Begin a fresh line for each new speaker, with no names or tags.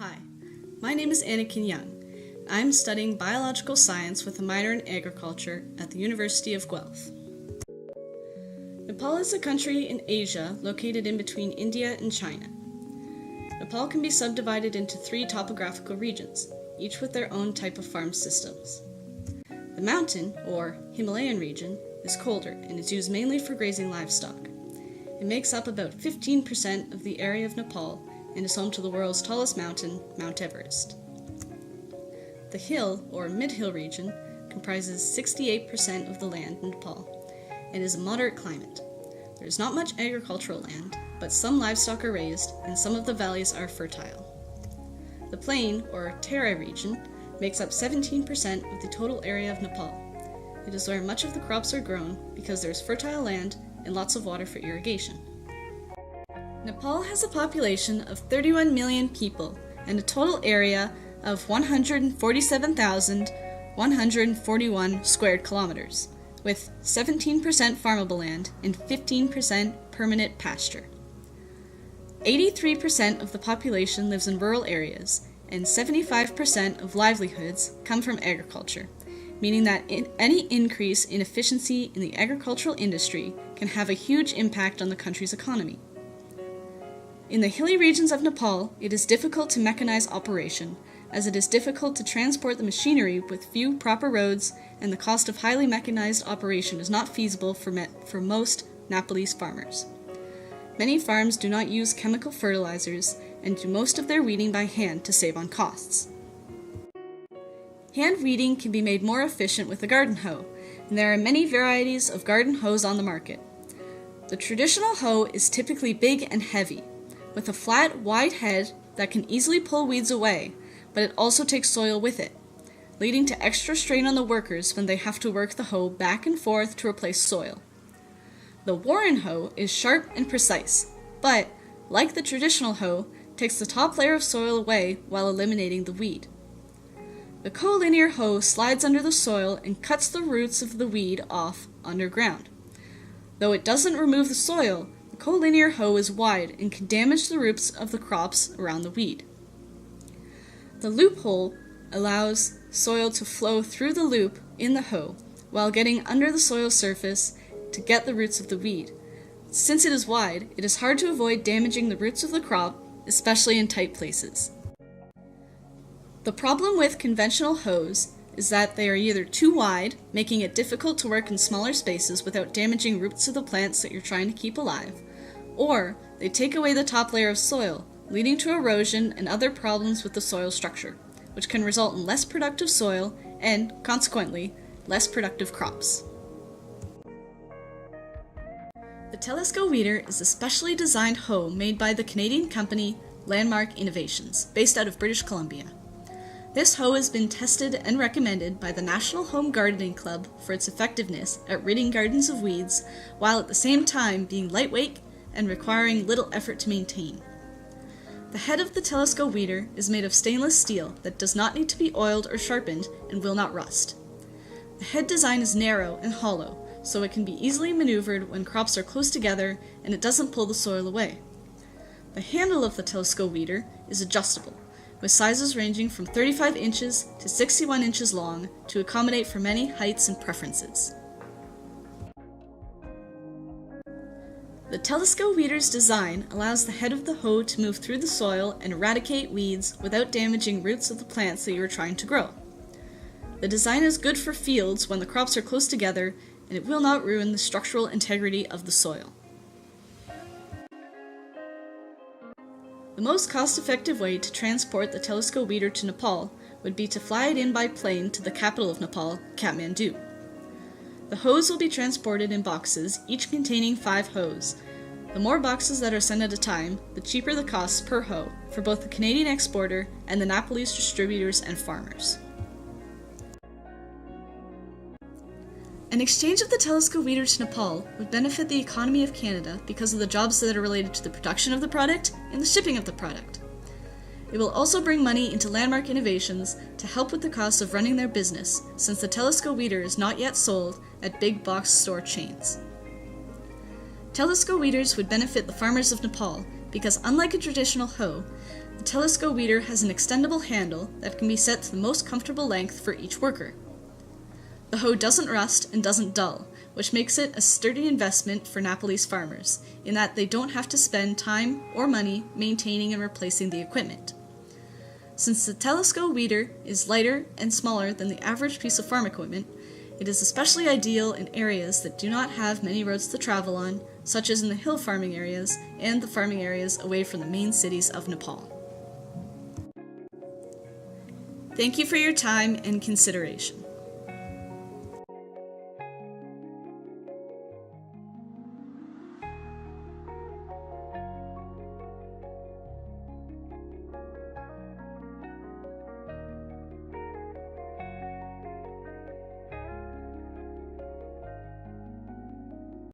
Hi, my name is Anakin Young. I'm studying biological science with a minor in agriculture at the University of Guelph. Nepal is a country in Asia located in between India and China. Nepal can be subdivided into 3 topographical regions, each with their own type of farm systems. The mountain, or Himalayan region, is colder and is used mainly for grazing livestock. It makes up about 15% of the area of Nepal and is home to the world's tallest mountain, Mount Everest. The hill, or mid-hill region, comprises 68% of the land in Nepal and is a moderate climate. There is not much agricultural land, but some livestock are raised and some of the valleys are fertile. The plain, or Terai region, makes up 17% of the total area of Nepal. It is where much of the crops are grown because there is fertile land and lots of water for irrigation. Nepal has a population of 31 million people and a total area of 147,141 squared kilometers, with 17% farmable land and 15% permanent pasture. 83% of the population lives in rural areas, and 75% of livelihoods come from agriculture, meaning that any increase in efficiency in the agricultural industry can have a huge impact on the country's economy. In the hilly regions of Nepal, it is difficult to mechanize operation, as it is difficult to transport the machinery with few proper roads, and the cost of highly mechanized operation is not feasible for most Nepalese farmers. Many farms do not use chemical fertilizers and do most of their weeding by hand to save on costs. Hand weeding can be made more efficient with a garden hoe, and there are many varieties of garden hoes on the market. The traditional hoe is typically big and heavy, with a flat, wide head that can easily pull weeds away, but it also takes soil with it, leading to extra strain on the workers when they have to work the hoe back and forth to replace soil. The Warren hoe is sharp and precise, but, like the traditional hoe, takes the top layer of soil away while eliminating the weed. The collinear hoe slides under the soil and cuts the roots of the weed off underground. Though it doesn't remove the soil, the collinear hoe is wide and can damage the roots of the crops around the weed. The loophole allows soil to flow through the loop in the hoe while getting under the soil surface to get the roots of the weed. Since it is wide, it is hard to avoid damaging the roots of the crop, especially in tight places. The problem with conventional hoes is that they are either too wide, making it difficult to work in smaller spaces without damaging roots of the plants that you're trying to keep alive, or they take away the top layer of soil, leading to erosion and other problems with the soil structure, which can result in less productive soil and, consequently, less productive crops. The Telesco weeder is a specially designed hoe made by the Canadian company Landmark Innovations, based out of British Columbia. This hoe has been tested and recommended by the National Home Gardening Club for its effectiveness at ridding gardens of weeds, while at the same time being lightweight and requiring little effort to maintain. The head of the Telesco weeder is made of stainless steel that does not need to be oiled or sharpened and will not rust. The head design is narrow and hollow, so it can be easily maneuvered when crops are close together and it doesn't pull the soil away. The handle of the Telesco weeder is adjustable, with sizes ranging from 35 inches to 61 inches long to accommodate for many heights and preferences. The Telesco weeder's design allows the head of the hoe to move through the soil and eradicate weeds without damaging roots of the plants that you are trying to grow. The design is good for fields when the crops are close together, and it will not ruin the structural integrity of the soil. The most cost-effective way to transport the Telesco weeder to Nepal would be to fly it in by plane to the capital of Nepal, Kathmandu. The hoes will be transported in boxes, each containing 5 hoes. The more boxes that are sent at a time, the cheaper the costs per hoe for both the Canadian exporter and the Nepalese distributors and farmers. An exchange of the Telesco weeder to Nepal would benefit the economy of Canada because of the jobs that are related to the production of the product and the shipping of the product. It will also bring money into Landmark Innovations to help with the cost of running their business, since the Telesco weeder is not yet sold at big box store chains. Telesco weeders would benefit the farmers of Nepal because unlike a traditional hoe, the Telesco weeder has an extendable handle that can be set to the most comfortable length for each worker. The hoe doesn't rust and doesn't dull, which makes it a sturdy investment for Nepalese farmers, in that they don't have to spend time or money maintaining and replacing the equipment. Since the Telesco weeder is lighter and smaller than the average piece of farm equipment, it is especially ideal in areas that do not have many roads to travel on, such as in the hill farming areas and the farming areas away from the main cities of Nepal. Thank you for your time and consideration.